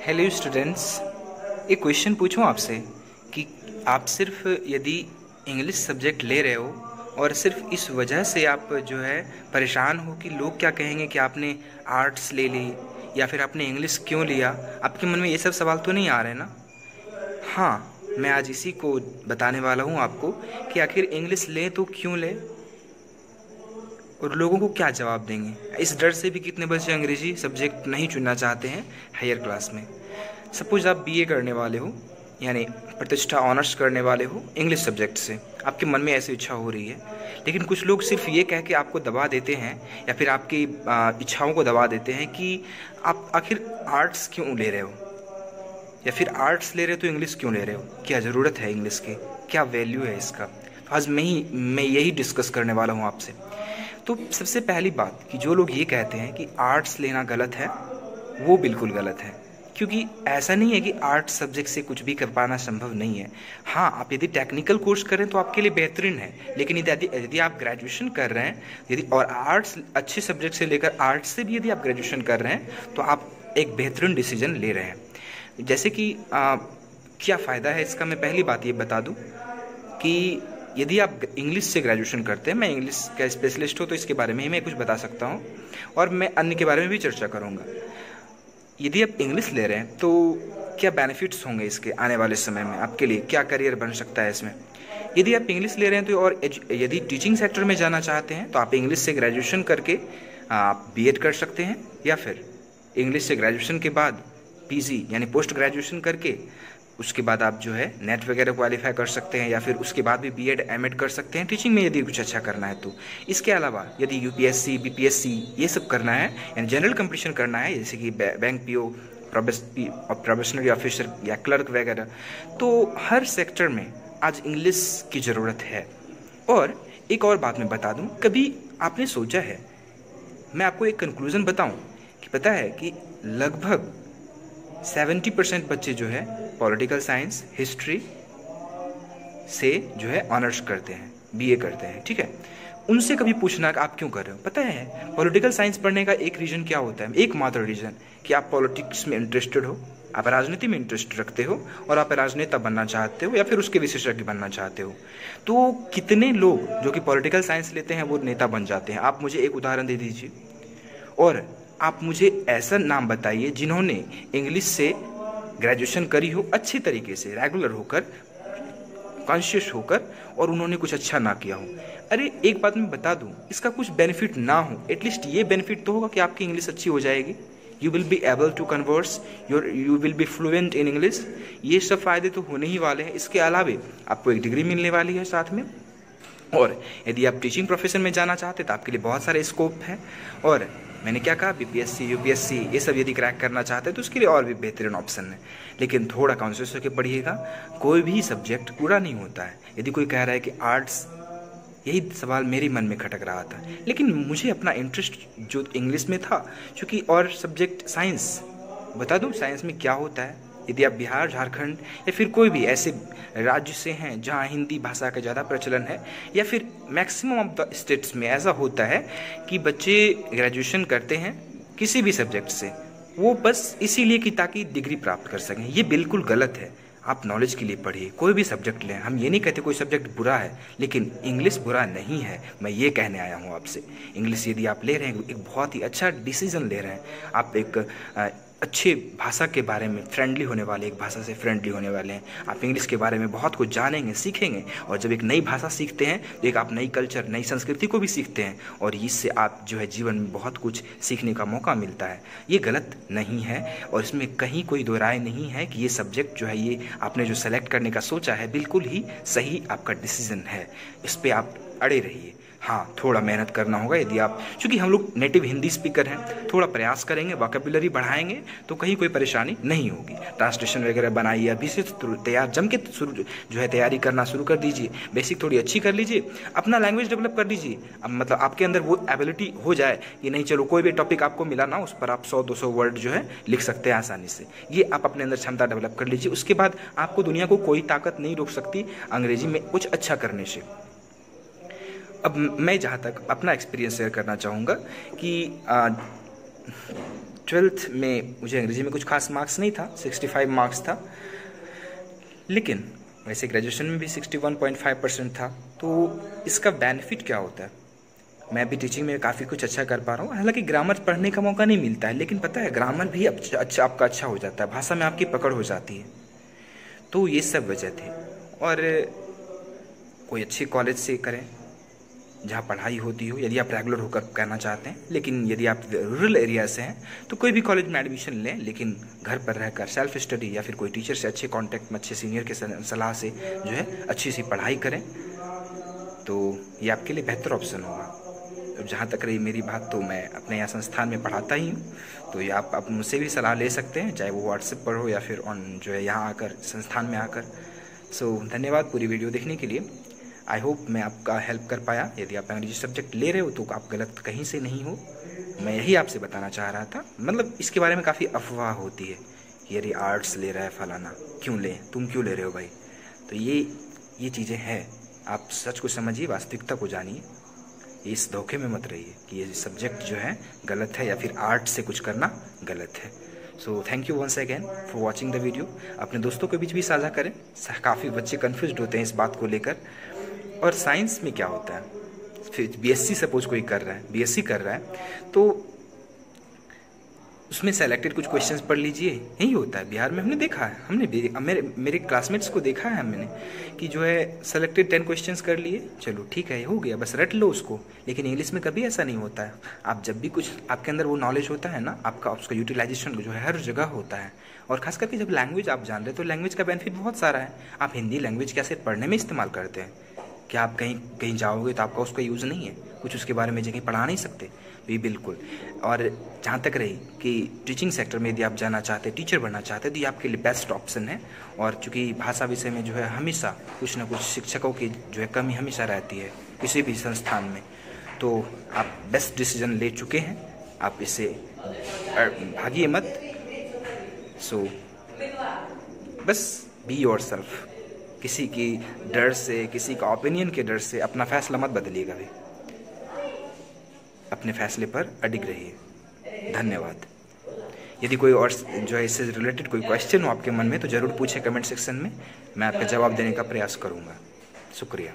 Hello students, एक question पूछूं आपसे कि आप सिर्फ यदि इंग्लिश सब्जेक्ट ले रहे हो और सिर्फ इस वजह से आप जो है परेशान हो कि लोग क्या कहेंगे कि आपने आर्ट्स ले ली या फिर आपने इंग्लिश क्यों लिया, आपके मन में ये सब सवाल तो नहीं आ रहे ना। हाँ, मैं आज इसी को बताने वाला हूँ आपको कि आखिर इंग्लिश लें तो क्यों लें और लोगों को क्या जवाब देंगे। इस डर से भी कितने बच्चे अंग्रेजी सब्जेक्ट नहीं चुनना चाहते हैं हायर क्लास में। सपोज आप बीए करने वाले हो, यानी प्रतिष्ठा ऑनर्स करने वाले हो इंग्लिश सब्जेक्ट से, आपके मन में ऐसी इच्छा हो रही है, लेकिन कुछ लोग सिर्फ ये कह के आपको दबा देते हैं या फिर आपकी इच्छाओं को दबा देते हैं कि आप आखिर आर्ट्स क्यों ले रहे हो, या फिर आर्ट्स ले रहे हो तो इंग्लिश क्यों ले रहे हो, क्या ज़रूरत है इंग्लिश की, क्या वैल्यू है इसका। तो आज मैं यही डिस्कस करने वाला हूँ आपसे। तो सबसे पहली बात कि जो लोग ये कहते हैं कि आर्ट्स लेना गलत है, वो बिल्कुल गलत है, क्योंकि ऐसा नहीं है कि आर्ट्स सब्जेक्ट से कुछ भी कर पाना संभव नहीं है। हाँ, आप यदि टेक्निकल कोर्स करें तो आपके लिए बेहतरीन है, लेकिन यदि आप ग्रेजुएशन कर रहे हैं यदि और आर्ट्स अच्छे सब्जेक्ट से लेकर आर्ट्स से भी यदि आप ग्रेजुएशन कर रहे हैं तो आप एक बेहतरीन डिसीजन ले रहे हैं। जैसे कि क्या फ़ायदा है इसका, मैं पहली बात ये बता दूँ कि यदि आप इंग्लिश से ग्रेजुएशन करते हैं, मैं इंग्लिश का स्पेशलिस्ट हूँ तो इसके बारे में ही मैं कुछ बता सकता हूँ और मैं अन्य के बारे में भी चर्चा करूँगा। यदि आप इंग्लिश ले रहे हैं तो क्या बेनिफिट्स होंगे इसके आने वाले समय में, आपके लिए क्या करियर बन सकता है इसमें। यदि आप इंग्लिश ले रहे हैं तो और यदि टीचिंग सेक्टर में जाना चाहते हैं तो आप इंग्लिश से ग्रेजुएशन करके आप बीएड कर सकते हैं, या फिर इंग्लिश से ग्रेजुएशन के बाद पीजी यानी पोस्ट ग्रेजुएशन करके उसके बाद आप जो है नेट वगैरह क्वालिफाई कर सकते हैं, या फिर उसके बाद भी बीएड एमएड कर सकते हैं टीचिंग में यदि कुछ अच्छा करना है तो। इसके अलावा यदि यूपीएससी बीपीएससी ये सब करना है यानी जनरल कंपटीशन करना है, जैसे कि बैंक पीओ प्रोबेशनरी ऑफिसर या क्लर्क वगैरह, तो हर सेक्टर में आज इंग्लिश की ज़रूरत है। और एक और बात मैं बता दूँ, कभी आपने सोचा है, मैं आपको एक कंक्लूज़न बताऊँ कि पता है कि लगभग 70% बच्चे जो है पॉलिटिकल साइंस हिस्ट्री से जो है ऑनर्स करते हैं, बीए करते हैं, ठीक है। उनसे कभी पूछना कि आप क्यों कर रहे हो। पता है पॉलिटिकल साइंस पढ़ने का एक रीज़न क्या होता है, एकमात्र रीज़न, कि आप पॉलिटिक्स में इंटरेस्टेड हो, आप राजनीति में इंटरेस्ट रखते हो और आप राजनेता बनना चाहते हो या फिर उसके विशेषज्ञ बनना चाहते हो। तो कितने लोग जो कि पॉलिटिकल साइंस लेते हैं वो नेता बन जाते हैं। आप मुझे एक उदाहरण दे दीजिए, और आप मुझे ऐसा नाम बताइए जिन्होंने इंग्लिश से ग्रेजुएशन करी हो अच्छी तरीके से, रेगुलर होकर, कॉन्शियस होकर, और उन्होंने कुछ अच्छा ना किया हो। अरे एक बात मैं बता दूं, इसका कुछ बेनिफिट ना हो, एटलीस्ट ये बेनिफिट तो होगा कि आपकी इंग्लिश अच्छी हो जाएगी, you will be able to converse, you will be fluent in English. ये सब फायदे तो होने ही वाले हैं। इसके अलावा आपको एक डिग्री मिलने वाली है साथ में, और यदि आप टीचिंग प्रोफेशन में जाना चाहते हैं तो आपके लिए बहुत सारे स्कोप हैं। और मैंने क्या कहा, बीपीएससी यूपीएससी ये सब यदि क्रैक करना चाहते हैं तो उसके लिए और भी बेहतरीन ऑप्शन है, लेकिन थोड़ा कॉन्शियस होकर पढ़िएगा। कोई भी सब्जेक्ट पूरा नहीं होता है। यदि कोई कह रहा है कि आर्ट्स, यही सवाल मेरे मन में खटक रहा था, लेकिन मुझे अपना इंटरेस्ट जो इंग्लिश में था, क्योंकि और सब्जेक्ट साइंस, बता दूँ साइंस में क्या होता है। यदि आप बिहार, झारखंड या फिर कोई भी ऐसे राज्य से हैं जहां हिंदी भाषा का ज़्यादा प्रचलन है, या फिर मैक्सिमम ऑफ द स्टेट्स में ऐसा होता है कि बच्चे ग्रेजुएशन करते हैं किसी भी सब्जेक्ट से, वो बस इसीलिए कि ताकि डिग्री प्राप्त कर सकें। ये बिल्कुल गलत है। आप नॉलेज के लिए पढ़िए, कोई भी सब्जेक्ट लें। हम ये नहीं कहते कोई सब्जेक्ट बुरा है, लेकिन इंग्लिश बुरा नहीं है। मैं ये कहने आया हूँ आपसे, इंग्लिश यदि आप ले रहे हैं एक बहुत ही अच्छा डिसीजन ले रहे हैं। आप एक अच्छे भाषा के बारे में फ्रेंडली होने वाले, एक भाषा से फ्रेंडली होने वाले हैं। आप इंग्लिश के बारे में बहुत कुछ जानेंगे, सीखेंगे, और जब एक नई भाषा सीखते हैं तो एक आप नई कल्चर, नई संस्कृति को भी सीखते हैं, और इससे आप जो है जीवन में बहुत कुछ सीखने का मौका मिलता है। ये गलत नहीं है और इसमें कहीं कोई दो राय नहीं है कि ये सब्जेक्ट जो है, ये आपने जो सेलेक्ट करने का सोचा है, बिल्कुल ही सही आपका डिसीजन है। इस पर आप अड़े रहिए। हाँ, थोड़ा मेहनत करना होगा। यदि आप, चूँकि हम लोग नेटिव हिंदी स्पीकर हैं, थोड़ा प्रयास करेंगे, वोकैबुलरी बढ़ाएंगे तो कहीं कोई परेशानी नहीं होगी। ट्रांसलेशन वगैरह बनाइए, अभी से तैयार जम के शुरू जो है तैयारी करना शुरू कर दीजिए। बेसिक थोड़ी अच्छी कर लीजिए, अपना लैंग्वेज डेवलप कर लीजिए। अब मतलब आपके अंदर वो एबिलिटी हो जाए कि नहीं, चलो कोई भी टॉपिक आपको मिला ना, उस पर आप 100-200 वर्ड जो है लिख सकते हैं आसानी से। ये आप अपने अंदर क्षमता डेवलप कर लीजिए। उसके बाद आपको दुनिया को कोई ताकत नहीं रोक सकती अंग्रेजी में कुछ अच्छा करने से। अब मैं जहाँ तक अपना एक्सपीरियंस शेयर करना चाहूँगा कि ट्वेल्थ में मुझे अंग्रेजी में कुछ खास मार्क्स नहीं था, 65 मार्क्स था, लेकिन वैसे ग्रेजुएशन में भी 61.5% था। तो इसका बेनिफिट क्या होता है, मैं भी टीचिंग में काफ़ी कुछ अच्छा कर पा रहा हूँ। हालांकि ग्रामर पढ़ने का मौका नहीं मिलता है, लेकिन पता है ग्रामर भी अच्छा आपका अच्छा हो जाता है, भाषा में आपकी पकड़ हो जाती है। तो ये सब वजह थे। और कोई अच्छे कॉलेज से करें जहाँ पढ़ाई होती हो, यदि आप रेगुलर होकर करना चाहते हैं। लेकिन यदि आप रूरल एरिया से हैं तो कोई भी कॉलेज में एडमिशन लें, लेकिन घर पर रहकर सेल्फ स्टडी या फिर कोई टीचर से अच्छे कांटेक्ट में, अच्छे सीनियर के सलाह से जो है अच्छी सी पढ़ाई करें, तो ये आपके लिए बेहतर ऑप्शन होगा। अब जहाँ तक रही मेरी बात, तो मैं अपने यहाँ संस्थान में पढ़ाता ही हूँ, तो ये आप मुझसे भी सलाह ले सकते हैं, चाहे वो व्हाट्सएप पर हो या फिर ऑन जो है यहाँ आकर संस्थान में आकर। सो धन्यवाद पूरी वीडियो देखने के लिए। आई होप मैं आपका हेल्प कर पाया। यदि आप अंग्रेजी सब्जेक्ट ले रहे हो तो आप गलत कहीं से नहीं हो, मैं यही आपसे बताना चाह रहा था। मतलब इसके बारे में काफ़ी अफवाह होती है, यदि आर्ट्स ले रहा है फलाना, क्यों ले, तुम क्यों ले रहे हो भाई। तो ये चीज़ें हैं, आप सच को समझिए, वास्तविकता को जानिए, इस धोखे में मत रहिए कि ये सब्जेक्ट जो है गलत है या फिर आर्ट से कुछ करना गलत है। So thank you once again for watching the video. अपने दोस्तों के बीच भी साझा करें, काफ़ी बच्चे कन्फ्यूज होते हैं इस बात को लेकर। और साइंस में क्या होता है, फिर बीएससी सपोज कोई कर रहा है, बीएससी कर रहा है, तो उसमें सेलेक्टेड कुछ क्वेश्चंस पढ़ लीजिए, यही होता है। बिहार में हमने देखा है, हमने मेरे क्लासमेट्स को देखा है मैंने कि जो है सेलेक्टेड 10 क्वेश्चंस कर लिए, चलो ठीक है हो गया, बस रट लो उसको। लेकिन इंग्लिश में कभी ऐसा नहीं होता है। आप जब भी कुछ आपके अंदर वो नॉलेज होता है ना, आपका उसका यूटिलाइजेशन जो है हर जगह होता है। और खास करके जब लैंग्वेज आप जान रहे हैं तो लैंग्वेज का बेनिफिट बहुत सारा है। आप हिंदी लैंग्वेज कैसे पढ़ने में इस्तेमाल करते हैं, क्या आप कहीं जाओगे तो आपका उसका यूज़ नहीं है, कुछ उसके बारे में कहीं पढ़ा नहीं सकते, भी बिल्कुल। और जहाँ तक रही कि टीचिंग सेक्टर में यदि आप जाना चाहते हैं, टीचर बनना चाहते हैं, तो ये आपके लिए बेस्ट ऑप्शन है। और चूँकि भाषा विषय में जो है हमेशा कुछ ना कुछ शिक्षकों की जो है कमी हमेशा रहती है किसी भी संस्थान में, तो आप बेस्ट डिसीजन ले चुके हैं, आप इससे भागिए मत। सो बस बी योरसेल्फ, किसी की डर से, किसी का ओपिनियन के डर से अपना फैसला मत बदलिएगा भी, अपने फैसले पर अडिग रहिए। धन्यवाद। यदि कोई और जो है इससे रिलेटेड कोई क्वेश्चन हो आपके मन में तो ज़रूर पूछें कमेंट सेक्शन में, मैं आपका जवाब देने का प्रयास करूँगा। शुक्रिया।